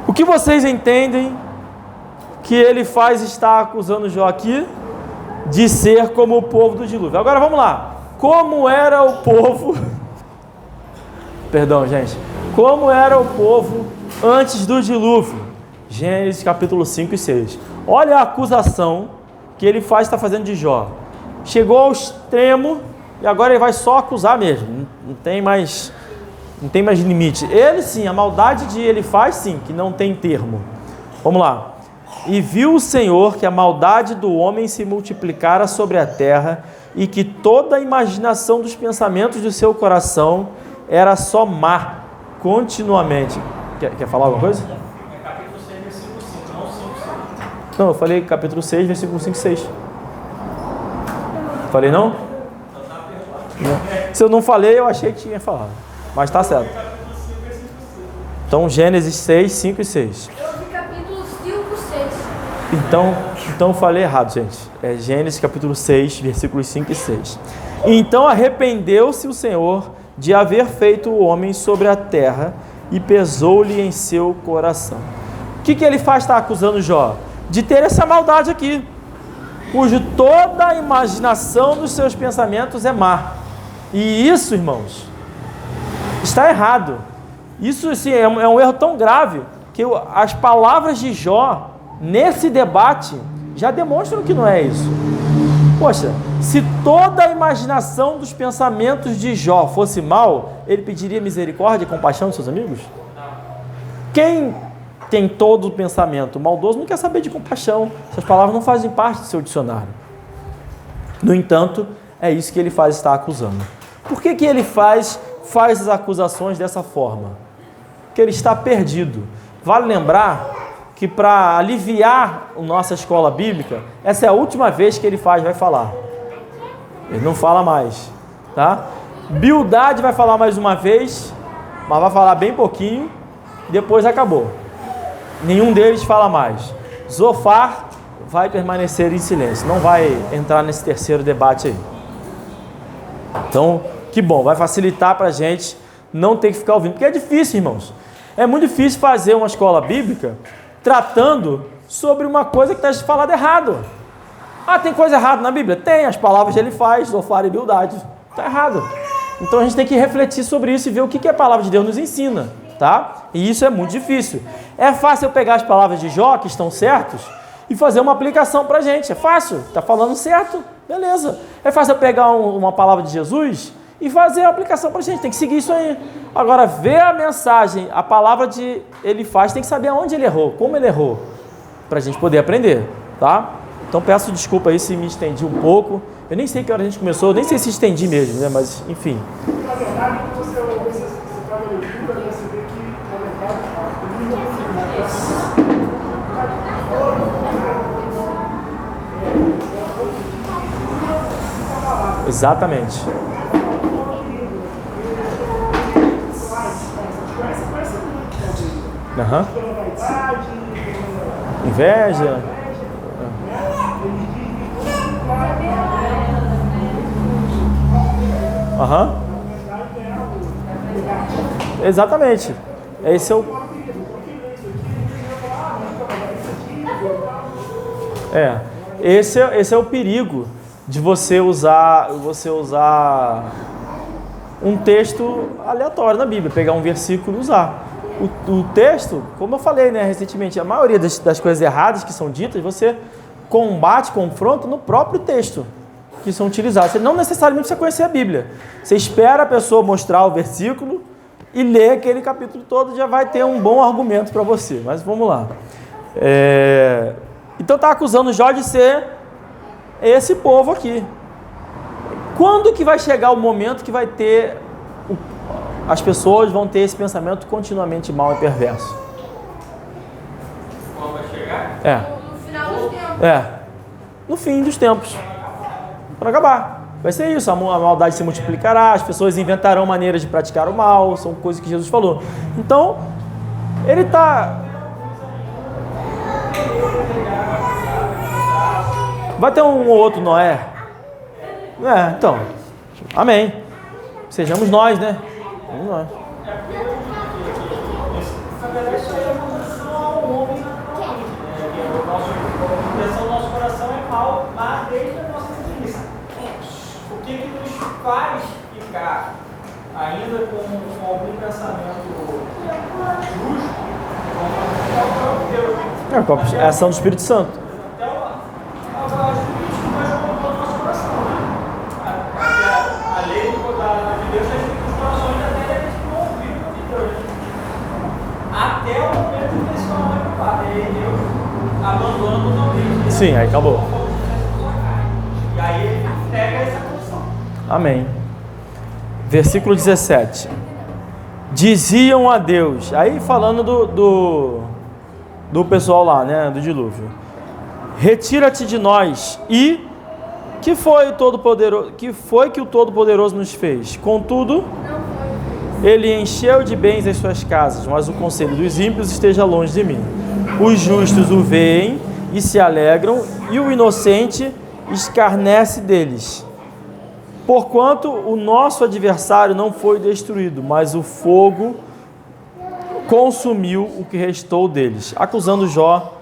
O que vocês entendem que ele faz estar acusando Jó aqui de ser como o povo do dilúvio? Agora vamos lá. Como era o povo... Perdão, gente. Como era o povo antes do dilúvio? Gênesis capítulo 5 e 6. Olha a acusação que ele faz, está fazendo de Jó. Chegou ao extremo e agora ele vai só acusar mesmo. Não tem mais limite. Ele sim, a maldade de ele faz sim, que não tem termo. Vamos lá. E viu o Senhor que a maldade do homem se multiplicara sobre a terra e que toda a imaginação dos pensamentos do seu coração era só má continuamente. Quer falar alguma coisa? É capítulo 6, versículo 5, não 5, 6. Não, eu falei capítulo 6, versículo 5 e 6. Falei não? Não. Se eu não falei, eu achei que tinha falado. Mas está certo. Então, Gênesis 6, 5 e 6. Eu vi capítulo 5, 6. Então eu falei errado, gente. É Gênesis capítulo 6, versículos 5 e 6. Então arrependeu-se o Senhor de haver feito o homem sobre a terra e pesou-lhe em seu coração. O que ele faz, está acusando Jó? De ter essa maldade aqui, cujo toda a imaginação dos seus pensamentos é má. E isso, irmãos, está errado. Isso assim, é um erro tão grave que as palavras de Jó nesse debate já demonstram que não é isso. Poxa, se toda a imaginação dos pensamentos de Jó fosse mal, ele pediria misericórdia e compaixão dos seus amigos? Quem tem todo o pensamento maldoso não quer saber de compaixão. Essas palavras não fazem parte do seu dicionário. No entanto, é isso que ele faz estar acusando. Por que ele faz as acusações dessa forma? Porque ele está perdido. Vale lembrar que para aliviar a nossa escola bíblica, essa é a última vez que ele vai falar. Ele não fala mais, tá? Bildade vai falar mais uma vez, mas vai falar bem pouquinho, depois acabou. Nenhum deles fala mais. Zofar vai permanecer em silêncio, não vai entrar nesse terceiro debate aí. Então, que bom, vai facilitar para a gente não ter que ficar ouvindo, porque é difícil, irmãos. É muito difícil fazer uma escola bíblica tratando sobre uma coisa que está falado errado. Ah, tem coisa errada na Bíblia? Tem, as palavras que ele faz, Zofar e Bildade. Está errado. Então a gente tem que refletir sobre isso e ver o que a palavra de Deus nos ensina, tá? E isso é muito difícil. É fácil eu pegar as palavras de Jó, que estão certas, e fazer uma aplicação para a gente. É fácil, está falando certo, beleza. É fácil eu pegar uma palavra de Jesus e fazer a aplicação para a gente, tem que seguir isso aí. Agora, ver a mensagem, a palavra de ele faz, tem que saber aonde ele errou, como ele errou, para a gente poder aprender, tá? Então peço desculpa aí se me estendi um pouco. Eu nem sei que hora a gente começou, eu nem sei se estendi mesmo, né? Mas enfim. Na verdade, quando você faz a leitura, você vê que, na verdade, Exatamente. Uhum. Inveja. Uhum. Exatamente. Esse é o. Esse é o perigo de você usar um texto aleatório na Bíblia, pegar um versículo e usar. O texto, como eu falei, né, recentemente, a maioria das coisas erradas que são ditas, você combate, confronta no próprio texto que são utilizados. Você não necessariamente precisa conhecer a Bíblia. Você espera a pessoa mostrar o versículo e lê aquele capítulo todo, já vai ter um bom argumento para você. Mas vamos lá. Então está acusando Jó de ser esse povo aqui. Quando que vai chegar o momento que vai ter... As pessoas vão ter esse pensamento continuamente mau e perverso? Qual vai chegar? No final dos tempos. No fim dos tempos. Para acabar. Vai ser isso, a maldade se multiplicará, as pessoas inventarão maneiras de praticar o mal, são coisas que Jesus falou. Então, Ele está... Vai ter um ou outro Noé? Então, amém. Sejamos nós, né? Vamos nós. Na verdade, isso aí é uma condição ao homem natural. A intenção do nosso coração é mal, mas desde a nossa existência. O que nos faz ficar ainda com algum pensamento justo, é o próprio Deus. É a ação do Espírito Santo. A lei de Deus é que os corações até eles não ouviram de Deus. Até o momento que eles falam para o Pai. E aí Deus abandona totalmente. Sim, aí acabou. E aí ele pega essa condição. Amém. Versículo 17. Diziam a Deus, aí falando do pessoal lá, né, do dilúvio. Retira-te de nós e que foi que o Todo-Poderoso nos fez? Contudo, ele encheu de bens as suas casas, mas o conselho dos ímpios esteja longe de mim. Os justos o veem e se alegram, e o inocente escarnece deles. Porquanto o nosso adversário não foi destruído, mas o fogo consumiu o que restou deles, acusando Jó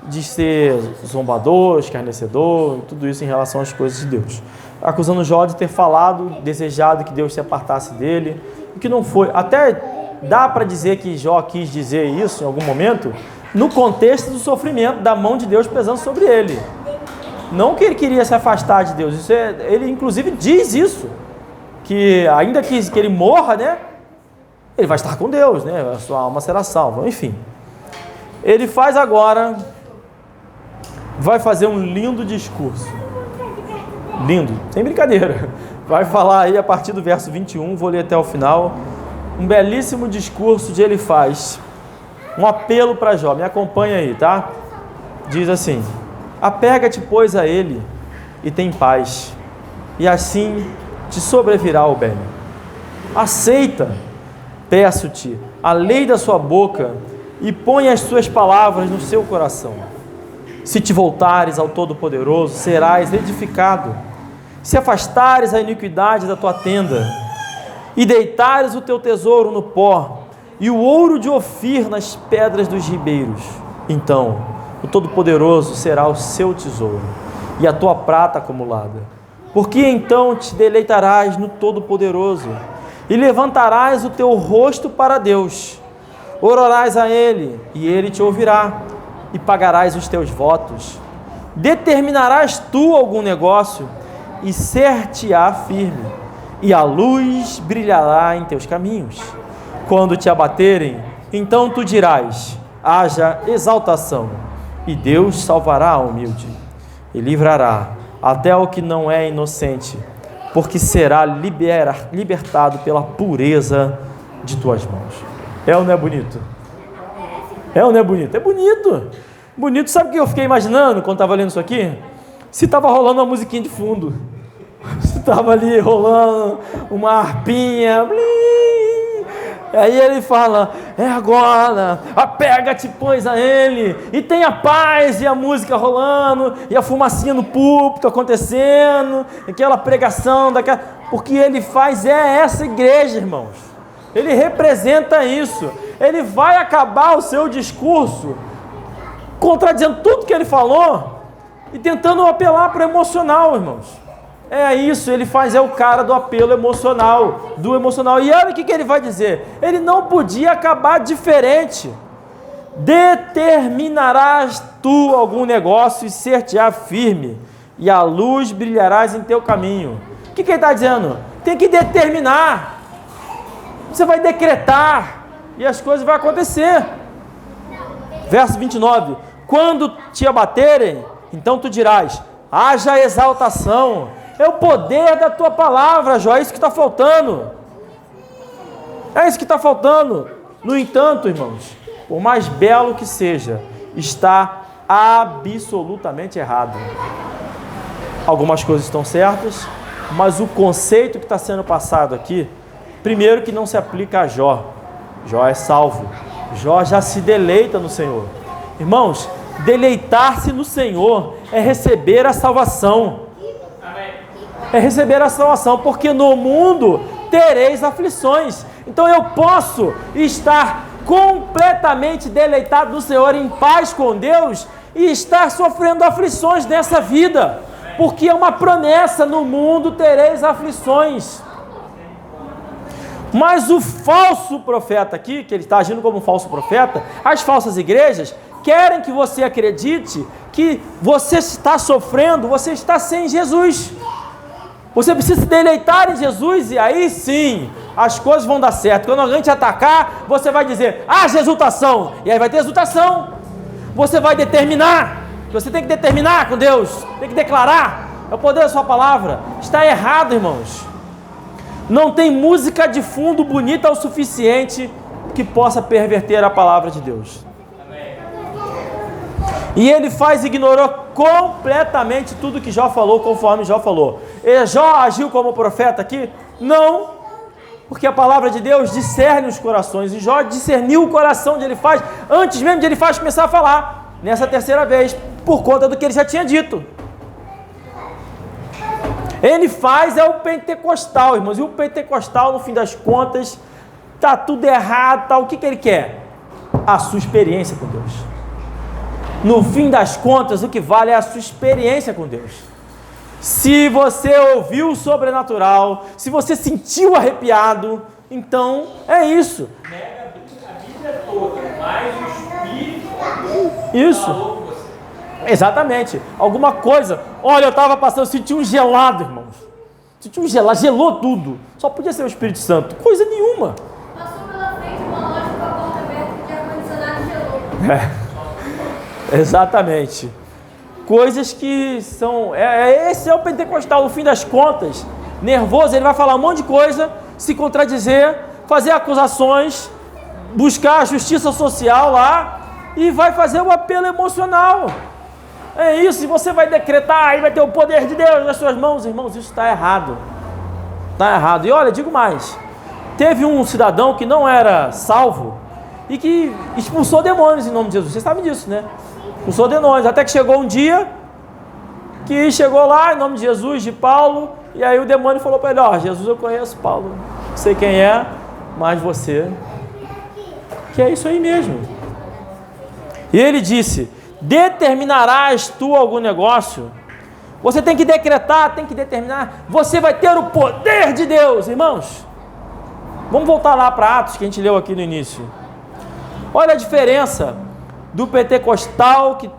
de ser zombador, escarnecedor, tudo isso em relação às coisas de Deus. Acusando Jó de ter falado, desejado que Deus se apartasse dele, o que não foi. Até dá para dizer que Jó quis dizer isso em algum momento, no contexto do sofrimento, da mão de Deus pesando sobre ele. Não que ele queria se afastar de Deus, ele inclusive diz isso, que ainda que ele morra, né, ele vai estar com Deus, né, a sua alma será salva, enfim. Ele faz agora, vai fazer um lindo discurso, lindo, sem brincadeira, vai falar aí a partir do verso 21, vou ler até o final, um belíssimo discurso de ele faz, um apelo para Jó, me acompanha aí, tá? Diz assim: apega-te, pois, a ele e tem paz, e assim te sobrevirá o bem. Aceita, peço-te, a lei da sua boca e põe as suas palavras no seu coração. Se te voltares ao Todo-Poderoso, serás edificado. Se afastares a iniquidade da tua tenda e deitares o teu tesouro no pó e o ouro de Ofir nas pedras dos ribeiros, então o Todo-Poderoso será o seu tesouro e a tua prata acumulada. Porque então te deleitarás no Todo-Poderoso e levantarás o teu rosto para Deus. Orarás a Ele e Ele te ouvirá e pagarás os teus votos. Determinarás tu algum negócio e ser-te-á firme, e a luz brilhará em teus caminhos. Quando te abaterem, então tu dirás: haja exaltação, e Deus salvará a humilde, e livrará até o que não é inocente, porque será libertado pela pureza de tuas mãos. É ou não é bonito? É ou não é bonito? É bonito! Bonito, sabe o que eu fiquei imaginando quando estava lendo isso aqui? Se estava rolando uma musiquinha de fundo, se estava ali rolando uma harpinha, blim. Aí ele fala: é agora, apega-te, pois, a ele, e tenha paz, e a música rolando, e a fumacinha no púlpito acontecendo, aquela pregação, porque ele faz essa igreja, irmãos, ele representa isso, ele vai acabar o seu discurso contradizendo tudo que ele falou e tentando apelar para o emocional, irmãos. É isso, ele faz, é o cara do apelo emocional, do emocional. E olha o que ele vai dizer: ele não podia acabar diferente. Determinarás tu algum negócio e ser-te-á firme, e a luz brilharás em teu caminho. O que ele está dizendo? Tem que determinar. Você vai decretar e as coisas vão acontecer. Verso 29. Quando te abaterem, então tu dirás: haja exaltação. É o poder da tua palavra, Jó, é isso que está faltando. É isso que está faltando. No entanto, irmãos, por mais belo que seja, está absolutamente errado. Algumas coisas estão certas, mas o conceito que está sendo passado aqui, primeiro que não se aplica a Jó. Jó é salvo. Jó já se deleita no Senhor. Irmãos, deleitar-se no Senhor é receber a salvação. É receber a salvação, porque no mundo tereis aflições. Então eu posso estar completamente deleitado no Senhor, em paz com Deus, e estar sofrendo aflições nessa vida, porque é uma promessa: no mundo tereis aflições. Mas o falso profeta aqui, que ele está agindo como um falso profeta, as falsas igrejas querem que você acredite que você está sofrendo, você está sem Jesus. Você precisa se deleitar em Jesus e aí sim as coisas vão dar certo. Quando alguém te atacar, você vai dizer: exultação, e aí vai ter exultação. Você vai determinar, você tem que determinar com Deus, tem que declarar, é o poder da sua palavra. Está errado, irmãos. Não tem música de fundo bonita o suficiente que possa perverter a palavra de Deus. E ele ignorou completamente tudo que Jó falou, conforme Jó falou. E Jó agiu como profeta aqui? Não, porque a palavra de Deus discerne os corações, e Jó discerniu o coração de Elifaz, antes mesmo de Elifaz começar a falar, nessa terceira vez, por conta do que ele já tinha dito. Elifaz é o pentecostal, irmãos, e o pentecostal, no fim das contas, está tudo errado, tá? O que ele quer? A sua experiência com Deus. No fim das contas, o que vale é a sua experiência com Deus. Se você ouviu o sobrenatural, se você sentiu arrepiado, então é isso. Nega a Bíblia toda, mas o Espírito Isso. falou com você. Exatamente. Alguma coisa. Olha, eu estava passando, eu senti um gelado, irmãos. Senti um gelado, gelou tudo. Só podia ser o Espírito Santo. Coisa nenhuma. Passou pela frente uma loja com a porta aberta que de ar-condicionado gelou. Exatamente. Coisas que são... esse é o pentecostal, no fim das contas. Nervoso, ele vai falar um monte de coisa, se contradizer, fazer acusações, buscar a justiça social lá e vai fazer um apelo emocional. É isso, e você vai decretar, aí vai ter o poder de Deus nas suas mãos. Irmãos, isso está errado. Está errado. E olha, digo mais. Teve um cidadão que não era salvo e que expulsou demônios em nome de Jesus. Vocês sabem disso, né? Expulsou demônios. Até que chegou um dia que chegou lá em nome de Jesus, de Paulo, e aí o demônio falou para ele: Jesus eu conheço, Paulo, não sei quem é, mas você, que é isso aí mesmo. E ele disse: determinarás tu algum negócio? Você tem que decretar, tem que determinar, você vai ter o poder de Deus, irmãos. Vamos voltar lá para Atos, que a gente leu aqui no início. Olha a diferença do pentecostal que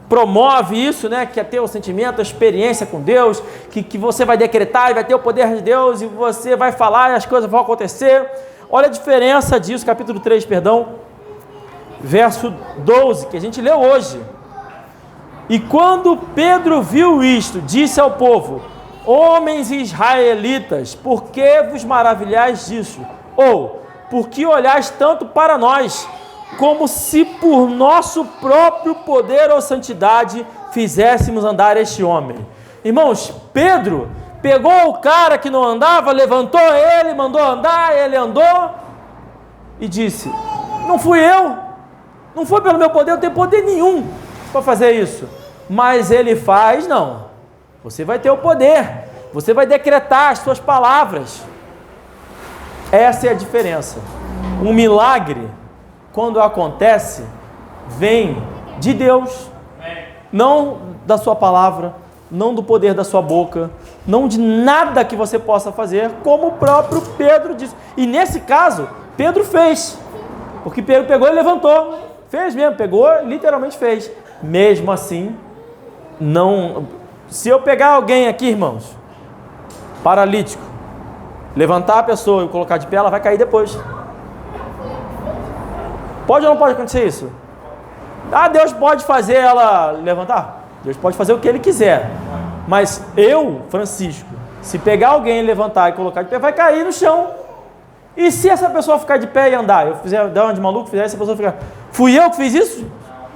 promove isso, né? Que é ter o sentimento, a experiência com Deus, que você vai decretar e vai ter o poder de Deus, e você vai falar e as coisas vão acontecer. Olha a diferença disso, capítulo 3, verso 12, que a gente leu hoje. E quando Pedro viu isto, disse ao povo: homens israelitas, por que vos maravilhais disso? Ou, por que olhais tanto para nós, como se por nosso próprio poder ou santidade fizéssemos andar este homem? Irmãos, Pedro pegou o cara que não andava, levantou ele, mandou andar, ele andou e disse: não fui eu, não foi pelo meu poder, eu não tenho poder nenhum para fazer isso. Mas ele faz, não. Você vai ter o poder, você vai decretar as suas palavras. Essa é a diferença. Um milagre, quando acontece, vem de Deus, não da sua palavra, não do poder da sua boca, não de nada que você possa fazer, como o próprio Pedro disse. E nesse caso, Pedro fez, porque Pedro pegou e levantou, fez mesmo, pegou, literalmente fez. Mesmo assim, não. Se eu pegar alguém aqui, irmãos, paralítico, levantar a pessoa e colocar de pé, ela vai cair depois. Pode ou não pode acontecer isso? Deus pode fazer ela levantar? Deus pode fazer o que Ele quiser. Mas eu, Francisco, se pegar alguém, levantar e colocar de pé, vai cair no chão. E se essa pessoa ficar de pé e andar? Eu fizer, dar uma de maluco, fizer essa pessoa ficar... Fui eu que fiz isso?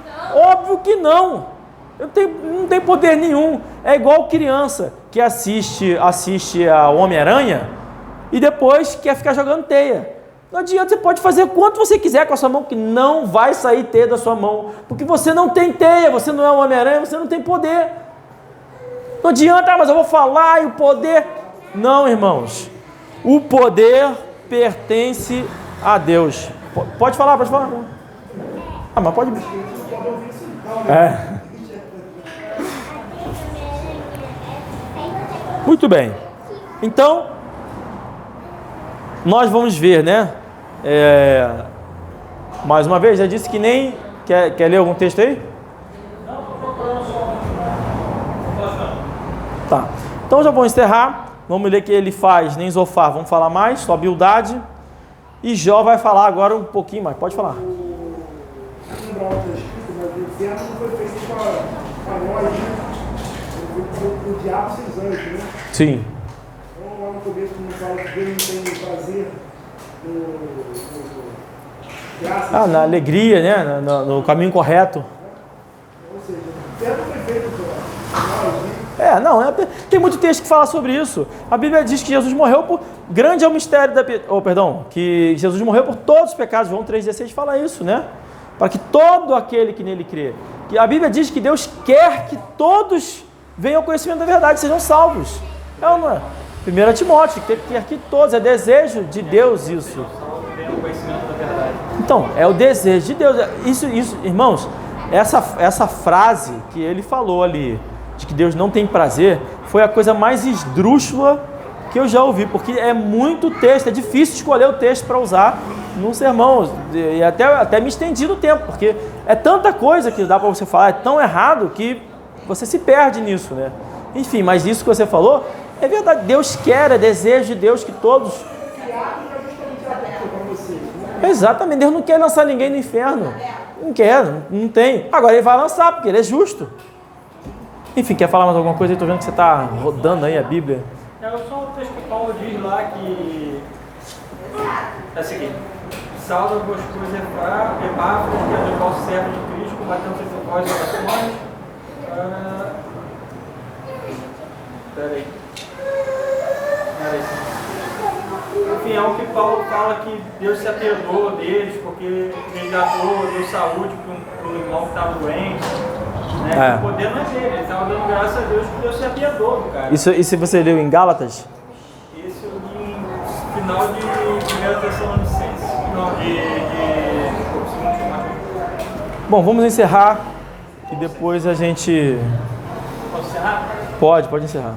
Não. Óbvio que não. Eu não tenho poder nenhum. É igual criança que assiste a Homem-Aranha e depois quer ficar jogando teia. Não adianta, você pode fazer quanto você quiser com a sua mão, que não vai sair teia da sua mão, porque você não tem teia, você não é um Homem-Aranha, você não tem poder. Não adianta, mas eu vou falar e o poder... Não, irmãos, o poder pertence a Deus. Pode falar, pode falar. Ah, mas pode... Muito bem. Então, nós vamos ver, né? Mais uma vez, já disse que nem... Quer ler algum texto aí? Não, estou procurando só. Tá. Então já vou encerrar. Vamos ler que ele faz, nem Zofar. Vamos falar mais sobre Bildade. E Jó vai falar agora um pouquinho mais. Pode falar. O inferno não foi feito para nós, né? Foi feito por diabo e seus anjos, né? Sim. Então, lá no começo, quando fala que Deus não tem prazer graça. Na alegria, né? No caminho correto. Ou seja, o inferno foi feito para nós, né? Tem muito texto que fala sobre isso. A Bíblia diz que Jesus morreu por... Grande é o mistério da... que Jesus morreu por todos os pecados. João 3,16 fala isso, né? Para que todo aquele que nele crê. Que a Bíblia diz que Deus quer que todos venham ao conhecimento da verdade, sejam salvos. É ou não é? 1 Timóteo, quer que todos, é desejo de Deus isso. Então, é o desejo de Deus. Isso, irmãos, essa frase que ele falou ali, de que Deus não tem prazer, foi a coisa mais esdrúxula que eu já ouvi, porque é muito texto, é difícil escolher o texto para usar num sermão, e até me estendi no tempo, porque é tanta coisa que dá para você falar, é tão errado que você se perde nisso, né? Enfim, mas isso que você falou é verdade. Deus quer, é desejo de Deus que todos... Exatamente, Deus não quer lançar ninguém no inferno. Não quer, não tem. Agora ele vai lançar, porque ele é justo. Enfim, quer falar mais alguma coisa? Eu estou vendo que você está rodando aí a Bíblia. É só o texto que Paulo diz lá que... É o seguinte: salva vos cruz Epáfras, que é do vosso servo de Cristo, combatendo entre vós e orações. Peraí. Enfim, é o que Paulo fala, que Deus se apiedou deles, porque resgatou, deu saúde para um irmão que estava doente. Né? O poder não é dele, ele estava dando graças a Deus que Deus se apiedou do cara. Isso, e se você leu em Gálatas? Isso eu li no final de 1 Tessalonicenses. Não, Bom, vamos encerrar e depois a gente... Posso encerrar? Pode encerrar.